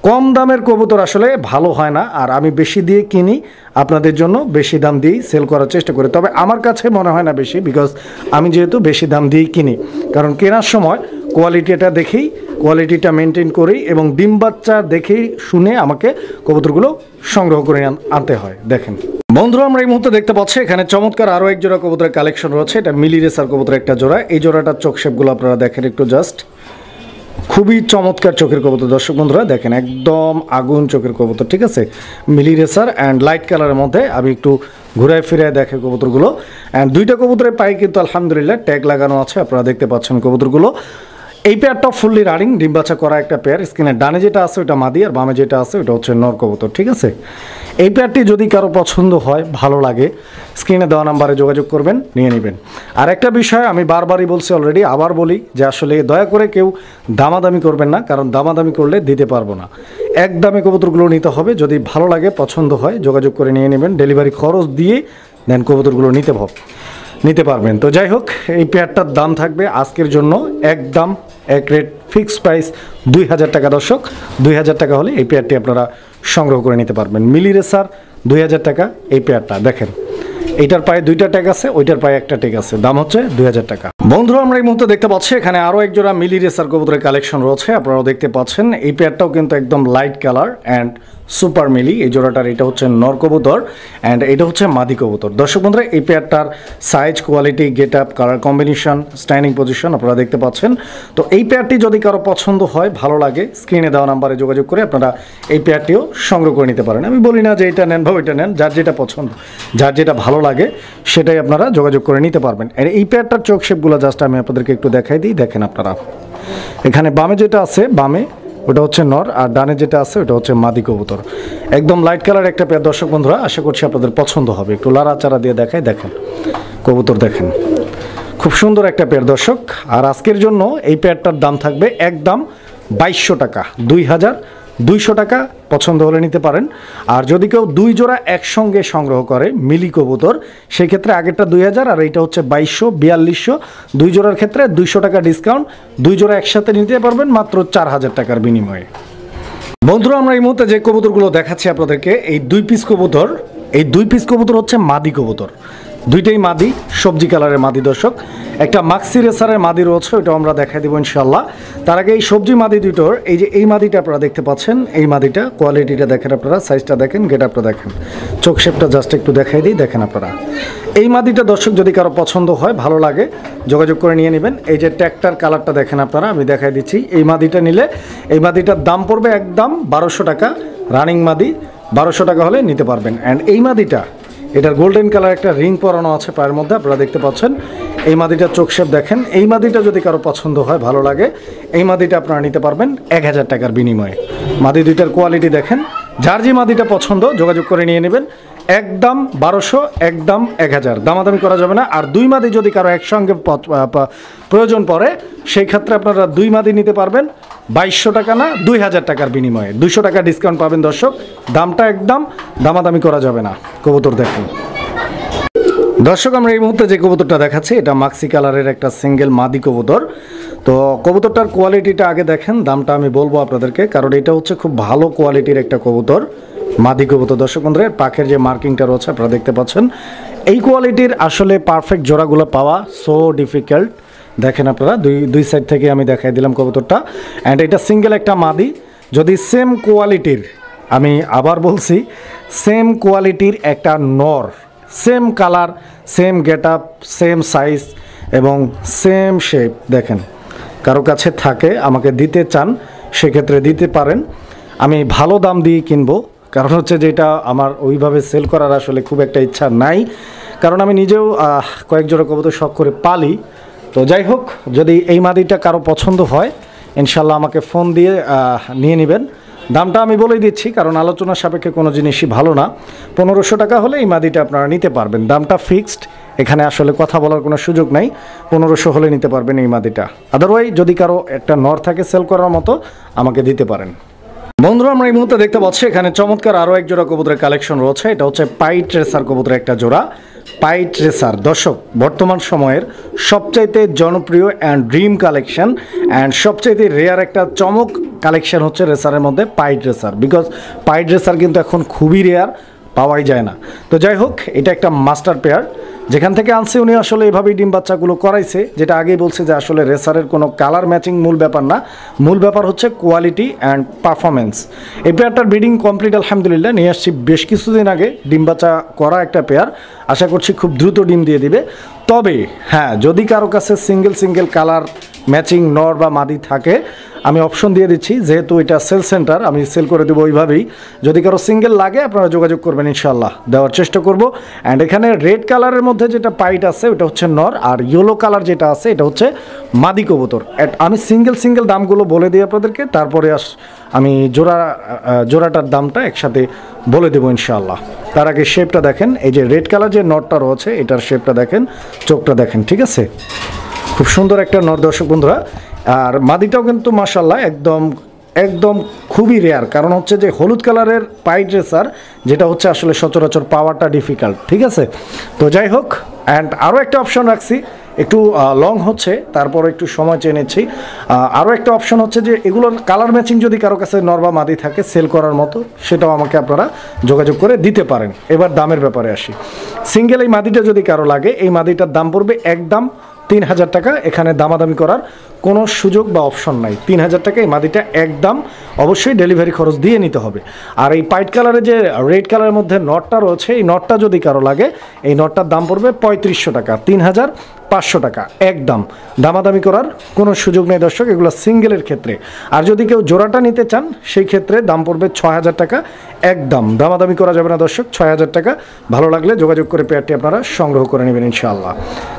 কম দামের কবুতর আসলে ভালো হয় না, আর আমি বেশি দিয়ে কিনি আপনাদের জন্য, বেশি দাম দিয়েই সেল করার চেষ্টা করি। তবে আমার কাছে মনে হয় না বেশি, বিকজ আমি যেহেতু বেশি দাম দিয়েই কিনি, কারণ কেনার সময় কোয়ালিটিটা দেখেই, কোয়ালিটিটা মেনটেন করেই এবং ডিম বাচ্চা দেখেই শুনে আমাকে কবুতরগুলো সংগ্রহ করে আনতে হয়। দেখেন বন্ধুরা আমরা এই মুহূর্তে দেখতে পাচ্ছি এখানে চমৎকার আরও এক জোড়া কবুতরের কালেকশন রয়েছে। এটা মিলি রেসার কবুতরের একটা জোড়া। এই জোড়াটার চোখ শেপগুলো আপনারা দেখেন একটু, জাস্ট খুবই চমৎকার চোখের কবুতর দর্শক বন্ধুরা। দেখেন একদম আগুন চোখের কবুতর, ঠিক আছে? মিলি রেসার অ্যান্ড লাইট কালারের মধ্যে। আমি একটু ঘুরায় ফিরে দেখে কবুতরগুলো, অ্যান্ড দুইটা কবুতরের পায়ে কিন্তু আলহামদুলিল্লাহ ট্যাগ লাগানো আছে, আপনারা দেখতে পাচ্ছেন কবুতরগুলো। এই পেয়ারটা ফুললি রানিং, ডিম বাচ্চা করা একটা পেয়ার। স্ক্রিনের ডানে যেটা আছে ওটা মাদি, আর বামে যেটা আছে ওটা হচ্ছে নর কবুতর, ঠিক আছে? এই পেয়ারটি যদি কারো পছন্দ হয়, ভালো লাগে, স্ক্রিনে দেওয়া নাম্বারে যোগাযোগ করবেন, নিয়ে নেবেন। আর একটা বিষয় আমি বারবারই বলছি অলরেডি, আবার বলি যে আসলে দয়া করে কেউ দামাদামি করবেন না, কারণ দামাদামি করলে দিতে পারবো না। একদমে কবুতরগুলো নিতে হবে, যদি ভালো লাগে, পছন্দ হয়, যোগাযোগ করে নিয়ে নেবেন। ডেলিভারি খরচ দিয়ে দেন কবুতরগুলো নিতে পারবেন। তো যাই হোক, এই পেয়ারটার দাম থাকবে আজকের জন্য একদম এক রেট ফিক্সড প্রাইস 2000 টাকা দর্শক। 2000 টাকা হলে এই পেয়ারটি আপনারা সংগ্রহ করে নিতে পারবেন। মিলি রেসার 2000 টাকা এই পেয়ারটা। দেখেন এইটার পায়ে দুইটা ট্যাগ আছে, ওইটার পায়ে একটা ট্যাগ আছে, দাম হচ্ছে 2000 টাকা। বন্ধুরা আমরা এই মুহূর্তে দেখতে পাচ্ছি এখানে আরও এক জোড়া মিলি রেসার কবুতরের কালেকশন রয়েছে, আপনারাও দেখতে পাচ্ছেন। এই পেয়ারটাও কিন্তু একদম লাইট কালার অ্যান্ড সুপার মিলি। এই জোড়াটার এটা হচ্ছে নর কবুতর অ্যান্ড এটা হচ্ছে মাদি কবুতর। দর্শক বন্ধুরা, এই পেয়ারটার size, quality, get up, colour combination, standing position আপনারা দেখতে পাচ্ছেন। তো এই পেয়ারটি যদি কারো পছন্দ হয়, ভালো লাগে, স্ক্রিনে দেওয়া নাম্বারে যোগাযোগ করে আপনারা এই পেয়ারটিও সংগ্রহ করে নিতে পারেন। আমি বলি না যে এটা নেন বা ওইটা নেন, যার যেটা পছন্দ, যার যেটা ভালো লাগে সেটাই আপনারা যোগাযোগ করে নিতে পারবেন। আর এই পেয়ারটার চোখ শেপগুলো জাস্ট আমি আপনাদেরকে একটু দেখাই দিই। দেখেন আপনারা, এখানে বামে যেটা আছে, বামে ওটা হচ্ছে নর, আর ডানে যেটা আছে ওটা হচ্ছে মাদি কবুতর। একদম লাইট কালার একটা পেয়ার। দর্শক বন্ধুরা, আশা করছি আপনাদের পছন্দ হবে। একটু লাড়াচাড়া দিয়ে দেখাই, দেখেন কবুতর, দেখেন খুব সুন্দর একটা পেয়ার দর্শক। আর আজকের জন্য এই পেয়ারটার দাম থাকবে একদম 2200 টাকা, 2200 টাকা। পছন্দ হলে নিতে পারেন। আর যদি কেউ 2 জোড়া একসঙ্গে সংগ্রহ করে মিলি কবুতর, সেক্ষেত্রে আগেরটা 2000 আর এইটা হচ্ছে 2200, 4200। 2 জোড়ার ক্ষেত্রে 200 টাকা ডিসকাউন্ট। 2 জোড়া একসাথে নিতে পারবেন মাত্র 4000 টাকার বিনিময়ে। বন্ধুরা, আমরা এই মুহূর্তে যে কবুতরগুলো দেখাচ্ছি আপনাদেরকে, এই 2 পিস কবুতর, এই 2 পিস কবুতর হচ্ছে মাদি কবুতর। দুইটাই মাদি, সবজি কালারের মাদি দর্শক। একটা মাক্সি রেসারের মাদি রয়েছে, ওইটাও আমরা দেখাই দেবো ইনশাল্লাহ। তার আগে এই সবজি মাদি দুটোর, এই যে এই মাদিটা আপনারা দেখতে পাচ্ছেন, এই মাদিটা কোয়ালিটিটা দেখেন আপনারা, সাইজটা দেখেন, গেট আপটা দেখেন, চোখ শেপটা জাস্ট একটু দেখাই দিই, দেখেন আপনারা। এই মাদিটা দর্শক যদি কারো পছন্দ হয়, ভালো লাগে, যোগাযোগ করে নিয়ে নেবেন। এই যে ট্র্যাক্টর কালারটা দেখেন আপনারা, আমি দেখাই দিচ্ছি। এই মাদিটা নিলে এই মাদিটার দাম পড়বে একদম 1200 টাকা। রানিং মাদি 1200 টাকা হলে নিতে পারবেন। অ্যান্ড এই মাদিটা, এটার গোল্ডেন কালার একটা রিং পরানো আছে পায়ের মধ্যে, আপনারা দেখতে পাচ্ছেন। এই মাদিটার চোখ শেপ দেখেন। এই মাদিটা যদি কারো পছন্দ হয়, ভালো লাগে, এই মাদিটা আপনারা নিতে পারবেন 1000 টাকার বিনিময়ে। মাদি দুইটার কোয়ালিটি দেখেন। যার যে মাদিটা পছন্দ যোগাযোগ করে নিয়ে নেবেন। একদম 1200, একদম 1000, দামাদামি করা যাবে না। আর 2 মাদি যদি কারো একসঙ্গে প্রয়োজন পড়ে, সেই ক্ষেত্রে আপনারা 2 মাদি নিতে পারবেন 2200 টাকা না, 2000 টাকার বিনিময়ে। 200 টাকা ডিসকাউন্ট পাবেন দর্শক। দামটা একদম দামাদামি করা যাবে না। কবুতর দেখেন দর্শক, আমরা এই মুহূর্তে যে কবুতরটা দেখাচ্ছি, এটা মাক্সি কালারের একটা সিঙ্গেল মাদি কবুতর। তো কবুতরটার কোয়ালিটিটা আগে দেখেন, দামটা আমি বলবো আপনাদেরকে, কারণ এটা হচ্ছে খুব ভালো কোয়ালিটির একটা কবুতর, মাদি কবুতর। দর্শক বন্ধুরা, পাখের যে মার্কিংটা রয়েছে আপনারা দেখতে পাচ্ছেন। এই কোয়ালিটির আসলে পারফেক্ট জোড়াগুলো পাওয়া সো ডিফিকাল্ট। দেখেন আপনারা, দুই সাইড থেকে আমি দেখাই দিলাম কবুতরটা। অ্যান্ড এটা সিঙ্গেল একটা মাদি। যদি সেম কোয়ালিটির, আমি আবার বলছি, সেম কোয়ালিটির একটা নর, same colour, same get up, same size এবং সেম শেপ দেখেন, কারো কাছে থাকে, আমাকে দিতে চান, সেক্ষেত্রে দিতে পারেন। আমি ভালো দাম দিয়ে কিনবো, কারণ হচ্ছে যে এটা আমার ওইভাবে সেল করার আসলে খুব একটা ইচ্ছা নাই, কারণ আমি নিজেও কয়েক জোড়া কবুতর শখ করে পালি। তো যাই হোক, যদি এই মাদিটা কারো পছন্দ হয়, ইনশাল্লাহ আমাকে ফোন দিয়ে নিয়ে নেবেন। দামটা আমি বলেই দিচ্ছি, কারণ আলোচনার সাপেক্ষে কোনো জিনিসই ভালো না। 1500 টাকা হলে এই মাদিটা আপনারা নিতে পারবেন। দামটা ফিক্সড, এখানে আসলে কথা বলার কোনো সুযোগ নাই। 1500 হলে নিতে পারবেন এই মাদিটা। আদারওয়াইজ যদি কারো একটা নর থাকে সেল করার মতো, আমাকে দিতে পারেন। বন্ধুরা, আমরা এই মুহূর্তে দেখতে পাচ্ছি এখানে চমৎকার আরও এক জোড়া কবুতরের কালেকশন রয়েছে। এটা হচ্ছে পাইট রেসার কবুতরের একটা জোড়া। পাইট রেসার দর্শক বর্তমান সময়ের সবচাইতে জনপ্রিয় অ্যান্ড ড্রিম কালেকশন অ্যান্ড সবচাইতে রেয়ার একটা চমক কালেকশন হচ্ছে রেসারের মধ্যে পাইট রেসার। বিকজ পাইট রেসার কিন্তু এখন খুবই রেয়ার, পাওয়াই যায় না। তো যাই হোক, এটা একটা মাস্টার পেয়ার। যেখান থেকে আনছে উনি আসলে এভাবেই ডিম বাচ্চাগুলো করাইছে, যেটা আগেই বলছে যে আসলে রেসারের কোনো কালার ম্যাচিং মূল ব্যাপার না, মূল ব্যাপার হচ্ছে কোয়ালিটি অ্যান্ড পারফরমেন্স। এই পেয়ারটার ব্রিডিং কমপ্লিট আলহামদুলিল্লাহ, নিয়ে আসছি বেশ কিছুদিন আগে, ডিম বাচ্চা করা একটা পেয়ার। আশা করছি খুব দ্রুত ডিম দিয়ে দিবে। তবে হ্যাঁ, যদি কারো কাছে সিঙ্গেল কালার ম্যাচিং নর বা মাদি থাকে, আমি অপশন দিয়ে দিচ্ছি, যেহেতু এটা সেল সেন্টার, আমি সেল করে দেবো ওইভাবেই। যদি কারো সিঙ্গেল লাগে আপনারা যোগাযোগ করবেন, ইনশাল্লাহ দেওয়ার চেষ্টা করব। অ্যান্ড এখানে রেড কালারের মধ্যে যেটা পাইট আছে ওটা হচ্ছে নর, আর ইয়েলো কালার যেটা আছে এটা হচ্ছে মাদি কবুতর। আমি সিঙ্গেল দামগুলো বলে দিই আপনাদেরকে, তারপরে আমি জোড়াটার দামটা একসাথে বলে দেবো ইনশাল্লাহ। তার আগে শেপটা দেখেন, এই যে রেড কালার যে নরটা রয়েছে এটার শেপটা দেখেন, চোখটা দেখেন, ঠিক আছে, খুব সুন্দর একটা নর দর্শক বন্ধুরা। আর মাদিটাও কিন্তু মাশাল্লাহ একদম খুবই রেয়ার, কারণ হচ্ছে যে হলুদ কালারের পাইট রেসার, যেটা হচ্ছে আসলে সচরাচর পাওয়াটা ডিফিকাল্ট, ঠিক আছে। তো যাই হোক, অ্যান্ড আরও একটা অপশন রাখছি, একটু লং হচ্ছে, তারপর একটু সময় চেয়ে নিচ্ছি। আরও একটা অপশন হচ্ছে যে এগুলোর কালার ম্যাচিং যদি কারো কাছে নর বা মাদি থাকে সেল করার মতো, সেটাও আমাকে আপনারা যোগাযোগ করে দিতে পারেন। এবার দামের ব্যাপারে আসি। সিঙ্গেল এই মাদিটা যদি কারো লাগে, এই মাদিটার দাম পড়বে একদম 3000 টাকা। এখানে দামাদামি করার কোনো সুযোগ বা অপশন নাই। 3000 টাকা এই মাদিটা একদম, অবশ্যই ডেলিভারি খরচ দিয়ে নিতে হবে। আর এই পাইট কালারে যে রেড কালারের মধ্যে নটটা রয়েছে, এই নটটা যদি কারো লাগে, এই নটটার দাম পড়বে 3500 টাকা, 3500 টাকা একদম। দামাদামি করার কোনো সুযোগ নেই দর্শক, এগুলো সিঙ্গেলের ক্ষেত্রে। আর যদি কেউ জোড়াটা নিতে চান, সেই ক্ষেত্রে দাম পড়বে 6000 টাকা একদম। দামাদামি করা যাবে না দর্শক, 6000 টাকা। ভালো লাগলে যোগাযোগ করে পেয়ারটি আপনারা সংগ্রহ করে নেবেন ইনশাআল্লাহ।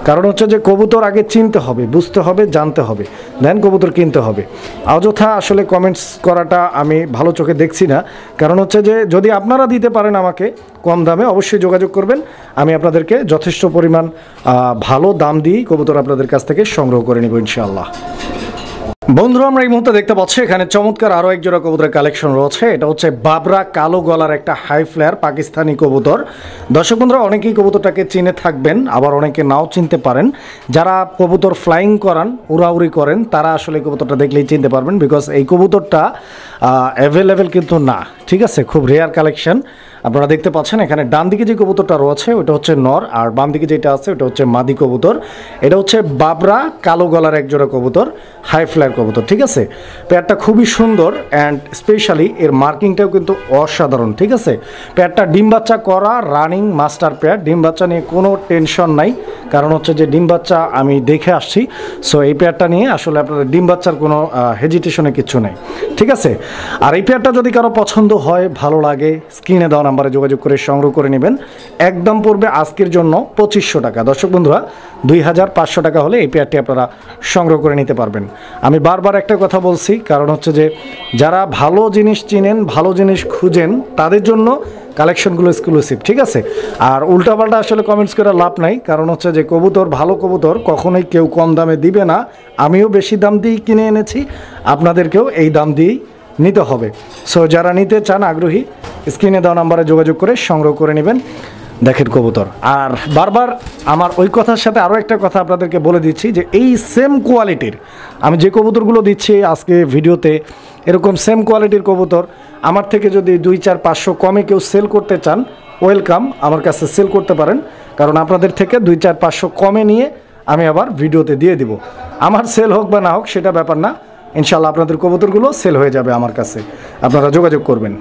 কারণ হচ্ছে যে কবুতর আগে চিনতে হবে, বুঝতে হবে, জানতে হবে, দেন কবুতর কিনতে হবে। অযথা আসলে কমেন্টস করাটা আমি ভালো চোখে দেখছি না। কারণ হচ্ছে যে যদি আপনারা দিতে পারেন আমাকে কম দামে, অবশ্যই যোগাযোগ করবেন। আমি আপনাদেরকে যথেষ্ট পরিমাণ ভালো দাম দিয়েই কবুতর আপনাদের কাছ থেকে সংগ্রহ করে নেব ইনশাআল্লাহ। বন্ধুরা, আমরা এই মুহূর্তে দেখতে পাচ্ছি এখানে চমৎকার আরও এক জোড়া কবুতরের কালেকশন রয়েছে। এটা হচ্ছে বাবরা কালো গলার একটা হাই ফ্লেয়ার পাকিস্তানি কবুতর। দর্শক বন্ধুরা, অনেকেই কবুতরটাকে চিনে থাকবেন, আবার অনেকে নাও চিনতে পারেন। যারা কবুতর ফ্লাইং করান, উড়াউড়ি করেন, তারা আসলে কবুতরটা দেখলেই চিনতে পারবেন, বিকজ এই কবুতরটা অ্যাভেলেবেল কিন্তু না, ঠিক আছে, খুব রেয়ার কালেকশন। আপনারা দেখতে পাচ্ছেন এখানে ডান দিকে যে কবুতরটা রয়েছে ওটা হচ্ছে নর, আর বাম দিকে যেটা আছে ওটা হচ্ছে মাদি কবুতর। এটা হচ্ছে বাবরা কালো গলার এক জোড়া কবুতর, হাই ফ্লায়ার কবুতর, ঠিক আছে। পেয়ারটা খুবই সুন্দর অ্যান্ড স্পেশালি এর মার্কিংটাও কিন্তু অসাধারণ, ঠিক আছে। পেয়ারটা ডিম বাচ্চা করা রানিং মাস্টার পেয়ার, ডিম বাচ্চা নিয়ে কোনো টেনশন নাই। কারণ হচ্ছে যে ডিম বাচ্চা আমি দেখে আসছি, সো এই পেয়ারটা নিয়ে আসলে আপনাদের ডিম বাচ্চার কোনো হেজিটেশনে কিছু নেই, ঠিক আছে। আর এই পেয়ারটা যদি কারো পছন্দ হয়, ভালো লাগে, স্ক্রিনে দেওয়া নাম্বারে যোগাযোগ করে সংগ্রহ করে নেবেন। একদম পড়বে আজকের জন্য 2500 টাকা। দর্শক বন্ধুরা, 2500 টাকা হলে এই পেয়ারটি আপনারা সংগ্রহ করে নিতে পারবেন। আমি বারবার একটা কথা বলছি, কারণ হচ্ছে যে যারা ভালো জিনিস চিনেন, ভালো জিনিস খুঁজেন, তাদের জন্য কালেকশনগুলো এক্সক্লুসিভ, ঠিক আছে। আর উল্টাপাল্টা আসলে কমেন্টস করে লাভ নাই। কারণ হচ্ছে যে কবুতর, ভালো কবুতর কখনোই কেউ কম দামে দিবে না। আমিও বেশি দাম দিয়েই কিনে এনেছি, আপনাদেরকেও এই দাম দিয়েই নিতে হবে। সো যারা নিতে চান আগ্রহী, স্ক্রিনে দেওয়া নাম্বারে যোগাযোগ করে সংগ্রহ করে নেবেন। দেখেন কবুতর। আর বারবার আমার ওই কথার সাথে আরও একটা কথা আপনাদেরকে বলে দিচ্ছি, যে এই সেম কোয়ালিটির আমি যে কবুতরগুলো দিচ্ছি আজকে ভিডিওতে, এরকম সেম কোয়ালিটির কবুতর আমার থেকে যদি 2-4-500 কমে কেউ সেল করতে চান, ওয়েলকাম, আমার কাছে সেল করতে পারেন। কারণ আপনাদের থেকে 2-4-500 কমে নিয়ে আমি আবার ভিডিওতে দিয়ে দিব। আমার সেল হোক বা না হোক সেটা ব্যাপার না, ইনশাল্লাহ আপনাদের কবুতরগুলো সেল হয়ে যাবে আমার কাছে, আপনারা যোগাযোগ করবেন।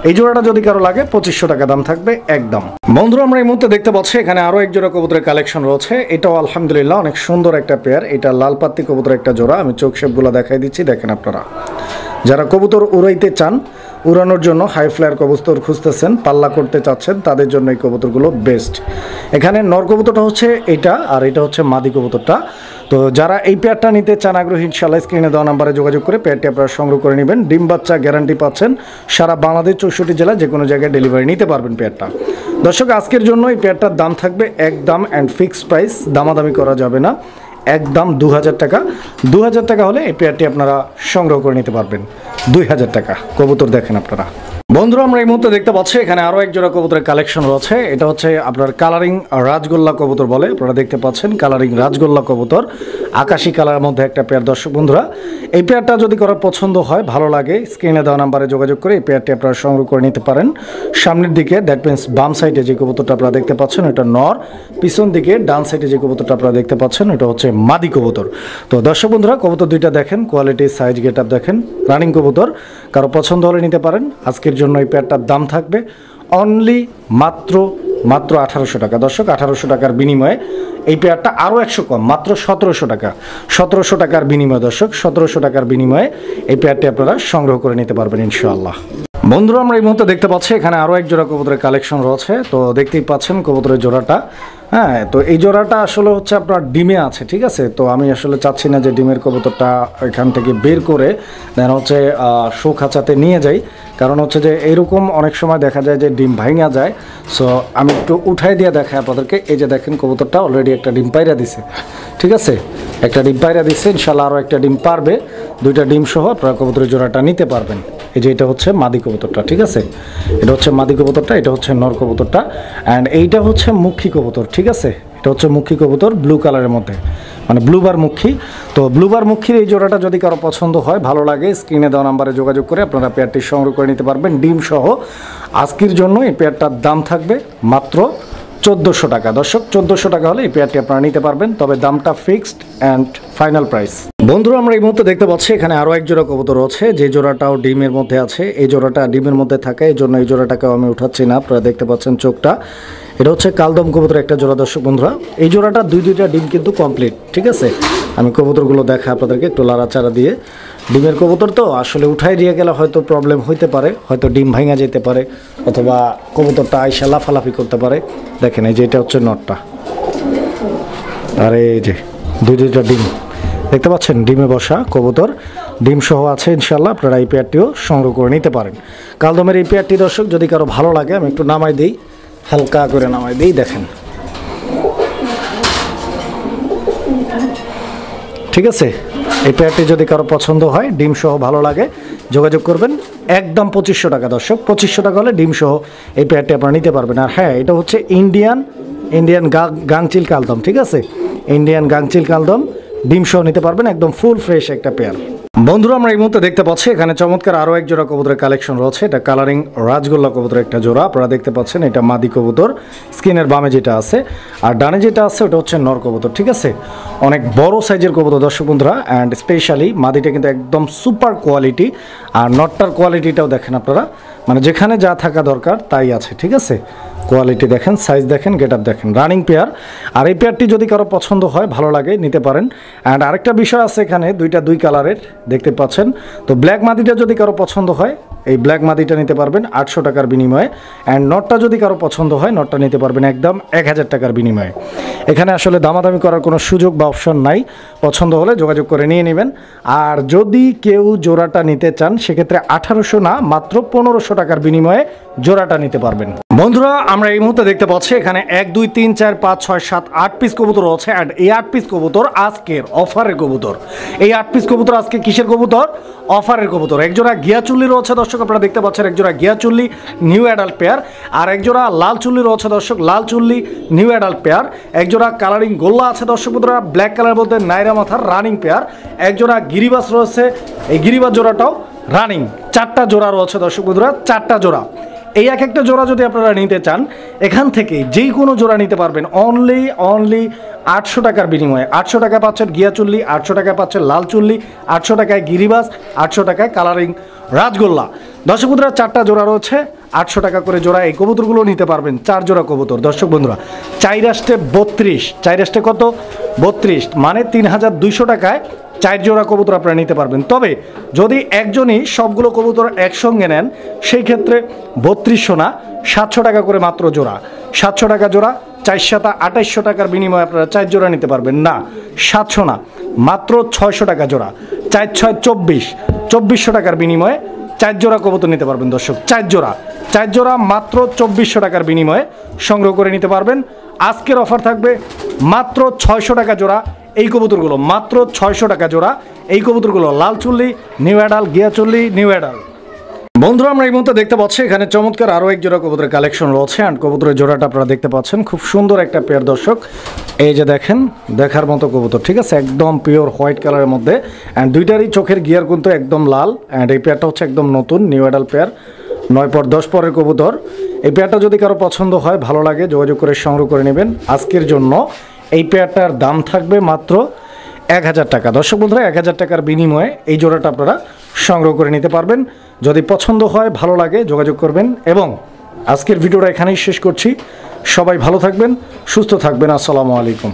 এই জোড়াটা যদি কারো লাগে 2500 টাকা দাম থাকবে একদম। বন্ধুরা, আমরা এই মুহূর্তে দেখতে পাচ্ছি এখানে আরও এক জোড়া কবুতরের কালেকশন রয়েছে। এটাও আলহামদুলিল্লাহ অনেক সুন্দর একটা পেয়ার। এটা লাল পাত্তি কবুতরের একটা জোড়া। আমি চোখ শেপগুলো দেখাই দিচ্ছি, দেখেন আপনারা। যারা কবুতর উড়াইতে চান, উড়ানোর জন্য হাই ফ্লায়ার কবুতর খুঁজতেছেন, পাল্লা করতে চাচ্ছেন, তাদের জন্য এই কবুতরগুলো বেস্ট। এখানে নর কবুতরটা হচ্ছে এটা, আর এটা হচ্ছে মাদি কবুতরটা। তো যারা এই পেয়ারটা নিতে চান আগ্রহী, ইনশাআল্লাহ স্ক্রিনে দেওয়া নাম্বারে যোগাযোগ করে পেয়ারটি আপনারা সংগ্রহ করে নেবেন। ডিম বাচ্চা গ্যারান্টি পাচ্ছেন, সারা বাংলাদেশ 64 জেলা যে কোনো জায়গায় ডেলিভারি নিতে পারবেন পেয়ারটা। দর্শক, আজকের জন্য এই পেয়ারটার দাম থাকবে একদম অ্যান্ড ফিক্সড প্রাইস, দামাদামি করা যাবে না, একদম 2000 টাকা। 2000 টাকা হলে এই পেয়ারটি আপনারা সংগ্রহ করে নিতে পারবেন। 2000 টাকা। কবুতর দেখেন আপনারা। বন্ধুরা, আমরা এই মুহূর্তে দেখতে পাচ্ছি এখানে আরও এক জোড়া কবুতরের কালেকশন রয়েছে। এটা হচ্ছে আপনার কালারিং রাজগোল্লা কবুতর বলে, আপনারা দেখতে পাচ্ছেন কালারিং রাজগোল্লা কবুতর, আকাশি কালারের মধ্যে একটা পেয়ার। দর্শক বন্ধুরা, এই পেয়ারটা যদি কারো পছন্দ হয়, ভালো লাগে, স্ক্রিনে দেওয়া নাম্বারে যোগাযোগ করে এই পেয়ারটি আপনারা সংগ্রহ করে নিতে পারেন। সামনের দিকে দ্যাট মিনস বাম সাইডে যে কবুতরটা আপনারা দেখতে পাচ্ছেন এটা নর, পিছন দিকে ডান সাইডে যে কবুতরটা আপনারা দেখতে পাচ্ছেন এটা হচ্ছে মাদি কবুতর। তো দর্শক বন্ধুরা, কবুতর দুইটা দেখেন, কোয়ালিটি, সাইজ, গেট আপ দেখেন, রানিং কবুতর। কারো পছন্দ হলে নিতে পারেন। আজকের জন্য এই পেয়ারটার দাম থাকবে অনলি মাত্র 1800 টাকা। দর্শক, 1800 টাকার বিনিময়ে এই পেয়ারটা আরও 100 কম, মাত্র 1700 টাকা। 1700 টাকার বিনিময়ে দর্শক, 1700 টাকার বিনিময়ে এই পেয়ারটি আপনারা সংগ্রহ করে নিতে পারবেন ইনশাআল্লাহ। বন্ধুরা, আমরা এই মুহূর্তে দেখতে পাচ্ছি এখানে আরও এক জোড়া কবুতরের কালেকশন রয়েছে। তো দেখতেই পাচ্ছেন কবুতরের জোড়াটা। হ্যাঁ, তো এই জোড়াটা আসলে হচ্ছে আপনার ডিমে আছে, ঠিক আছে। তো আমি আসলে চাচ্ছি না যে ডিমের কবুতরটা এখান থেকে বের করে দেন হচ্ছে শো খাঁচাতে নিয়ে যাই। কারণ হচ্ছে যে এইরকম অনেক সময় দেখা যায় যে ডিম ভাঙা যায়। সো আমি একটু উঠাই দিয়ে দেখাই আপনাদেরকে। এই যে দেখেন কবুতরটা অলরেডি একটা ডিম পাইরা দিছে, ঠিক আছে, একটা ডিম পাইরা দিছে। ইনশাল্লাহ আরও একটা ডিম পারবে, 2টা ডিম সহ আপনারা কবুতরের জোড়াটা নিতে পারবেন। এই যে এটা হচ্ছে মাদি কবুতরটা, ঠিক আছে, এটা হচ্ছে মাদি কবুতরটা, এটা হচ্ছে নর কবুতরটা, অ্যান্ড এইটা হচ্ছে মুখী কবুতর, ঠিক আছে। এটা হচ্ছে মুখী কবুতর ব্লু কালারের মধ্যে, মানে ব্লুবার মুখী। তো ব্লুবার মুখীর এই জোড়াটা যদি কারো পছন্দ হয়, ভালো লাগে, স্ক্রিনে দেওয়া নাম্বারে যোগাযোগ করে আপনারা পেয়ারটি সংগ্রহ করে নিতে পারবেন ডিম সহ। আজকের জন্য এই পেয়ারটার দাম থাকবে মাত্র 1400 টাকা। দর্শক 1400 টাকা হলে এই পেয়ারটি আপনারা নিতে পারবেন, তবে দামটা ফিক্সড অ্যান্ড ফাইনাল প্রাইস। বন্ধুরা আমরা এই মুহূর্তে দেখতে পাচ্ছি এখানে আরও এক জোড়া কবুতর আছে, যে জোড়াটাও ডিমের মধ্যে আছে। এই জোড়াটা ডিমের মধ্যে থাকে, এই জন্য এই জোড়াটাকেও আমি উঠাচ্ছি না। আপনারা দেখতে পাচ্ছেন চোখটা, এটা হচ্ছে কালদম কবুতর একটা জোড়া। দর্শক বন্ধুরা এই জোড়াটা দুইটা ডিম কিন্তু কমপ্লিট, ঠিক আছে। আমি কবুতরগুলো দেখা আপনাদেরকে একটু লাড়াচাড়া দিয়ে। ডিমের কবুতর তো আসলে উঠাই দিয়ে গেলে হয়তো প্রবলেম হইতে পারে, হয়তো ডিম ভাঙা যেতে পারে, অথবা কবুতরটা আইসা লাফালাফি করতে পারে। দেখেন এই যে এটা হচ্ছে নটটা, আর এই যে দুইটা ডিম দেখতে পাচ্ছেন, ডিমে বসা কবুতর, ডিম সহ আছে ইনশাল্লাহ। আপনারা এই পেয়ারটিও সংগ্রহ করে নিতে পারেন। কালদমের এই পেয়ারটি দর্শক যদি কারো ভালো লাগে আমি একটু নামাই দিই, হালকা করে নামাই দিই, দেখেন ঠিক আছে। এই পেয়ারটি যদি কারো পছন্দ হয়, ডিম সহ ভালো লাগে, যোগাযোগ করবেন। একদম 2500 টাকা দর্শক, 2500 টাকা হলে ডিম সহ এই পেয়ারটি আপনারা নিতে পারবেন। আর হ্যাঁ, এটা হচ্ছে ইন্ডিয়ান গাংচিল কালদম, ঠিক আছে। ইন্ডিয়ান গাংচিল কালদম ডিম সহ নিতে পারবেন, একদম ফুল ফ্রেশ একটা পেয়ার। বন্ধুরা আমরা এই মুহূর্তে দেখতে পাচ্ছি এখানে চমৎকার আরও এক জোড়া কবুতরের কালেকশন রয়েছে। এটা কালারিং রাজগোল্লা কবুতরের একটা জোড়া, আপনারা দেখতে পাচ্ছেন। এটা মাদি কবুতর, স্কিনের বামে যেটা আছে, আর ডানে যেটা আছে ওটা হচ্ছে নর কবুতর, ঠিক আছে। অনেক বড় সাইজের কবুতর দর্শক বন্ধুরা, অ্যান্ড স্পেশালি মাদিটা কিন্তু একদম সুপার কোয়ালিটি, আর নটটার কোয়ালিটিটাও দেখেন আপনারা, মানে যেখানে যা থাকা দরকার তাই আছে, ঠিক আছে। কোয়ালিটি দেখেন, সাইজ দেখেন, গেট আপ দেখেন, রানিং পেয়ার। আর এই পেয়ারটি যদি কারো পছন্দ হয়, ভালো লাগে, নিতে পারেন। অ্যান্ড আরেকটা বিষয় আছে এখানে, দুই কালারের দেখতে পাচ্ছেন। তো ব্ল্যাক মাদিটা যদি কারো পছন্দ হয়, এই ব্ল্যাক মাদিটা নিতে পারবেন 800 টাকার বিনিময়ে। অ্যান্ড নটটা যদি কারো পছন্দ হয়, নটটা নিতে পারবেন একদম 1000 টাকার বিনিময়ে। এখানে আসলে দামাদামি করার কোনো সুযোগ বা অপশন নাই, পছন্দ হলে যোগাযোগ করে নিয়ে নেবেন। আর যদি কেউ জোড়াটা নিতে চান, সেক্ষেত্রে 1800 না, মাত্র 1500 টাকার বিনিময়ে জোড়াটা নিতে পারবেন। বন্ধুরা আমরা এই মুহূর্তে দেখতে পাচ্ছি এখানে 1 2 3 4 5 6 7 8 পিস কবুতর আছে। অ্যান্ড এই 8 পিস কবুতর আজকের অফারের কবুতর। এই 8 পিস কবুতর আজকে কিসের কবুতর? অফারের কবুতর। একজোড়া গিয়া চুল্লি রয়েছে দর্শক, আপনারা দেখতে পাচ্ছেন, একজোড়া গিয়া চুল্লি নিউ অ্যাডাল্ট পেয়ার। আর একজোড়া লাল চুল্লি রয়েছে দর্শক, লাল চুল্লি নিউ অ্যাডাল্ট পেয়ার। একজোড়া কালারিং গোল্লা আছে দর্শক বন্ধুরা, ব্ল্যাক কালার বলতে নাইরা মাথার রানিং পেয়ার। একজোড়া গিরিবাস রয়েছে, এই গিরিবাস জোড়াটাও রানিং। 4টা জোড়া রয়েছে দর্শক বন্ধুরা, 4টা জোড়া। এই এক একটা জোড়া যদি আপনারা নিতে চান, এখান থেকে যেই কোনো জোড়া নিতে পারবেন অনলি 800 টাকার বিনিময়ে। 800 টাকা পাচ্ছেন গিয়া চুল্লি, 800 টাকায় পাচ্ছেন লাল চুল্লি, 800 টাকায় গিরিবাস, 800 টাকায় কালারিং রাজগোল্লা। দর্শক বন্ধুরা 4টা জোড়া রয়েছে, 800 টাকা করে জোড়া। এই কবুতরগুলো নিতে পারবেন, 4 জোড়া কবুতর দর্শক বন্ধুরা। 4 আষ্টে 32, 4 আষ্টে কত? 32, মানে 3200 টাকায় 4 জোড়া কবুতর আপনারা নিতে পারবেন। তবে যদি একজনই সবগুলো কবুতর একসঙ্গে নেন, সেই ক্ষেত্রে 3200 না, 700 টাকা করে মাত্র জোড়া। 700 টাকা জোড়া, 4 7 2800 টাকার বিনিময়ে আপনারা 4 জোড়া নিতে পারবেন। না, 700 না, মাত্র 600 টাকা জোড়া। 4 6 24, 2400 টাকার বিনিময়ে 4 জোড়া কবুতর নিতে পারবেন দর্শক। 4 জোড়া মাত্র 2400 টাকার বিনিময়ে সংগ্রহ করে নিতে পারবেন। আজকের অফার থাকবে মাত্র 600 টাকা জোড়া। এই কবুতরগুলো মাত্র 600 টাকা জোড়া। এই কবুতরগুলো লাল চুল্লি নিউ অ্যাডাল, গিয়া চুল্লি নিউ অ্যাডাল। বন্ধুরা আমরা এই মুহূর্তে দেখতে পাচ্ছি এখানে চমৎকার আরও এক জোড়া কবুতরের কালেকশন রয়েছে। অ্যান্ড কবুতরের জোড়াটা আপনারা দেখতে পাচ্ছেন, খুব সুন্দর একটা পেয়ার দর্শক। এই যে দেখেন, দেখার মতো কবুতর, ঠিক আছে, একদম পিওর হোয়াইট কালারের মধ্যে। অ্যান্ড দুইটারই চোখের গিয়ার কিন্তু একদম লাল। অ্যান্ড এই পেয়ারটা হচ্ছে একদম নতুন নিউ অ্যাডাল পেয়ার, 9 পর 10 পরের কবুতর। এই পেয়ারটা যদি কারো পছন্দ হয়, ভালো লাগে, যোগাযোগ করে সংগ্রহ করে নেবেন। আজকের জন্য এই পেয়ারটার দাম থাকবে মাত্র 1000 টাকা। দর্শক বন্ধুরা 1000 টাকার বিনিময়ে এই জোড়াটা আপনারা সংগ্রহ করে নিতে পারবেন। যদি পছন্দ হয়, ভালো লাগে, যোগাযোগ করবেন। এবং আজকের ভিডিওটা এখানেই শেষ করছি। সবাই ভালো থাকবেন, সুস্থ থাকবেন। আসসালামু আলাইকুম।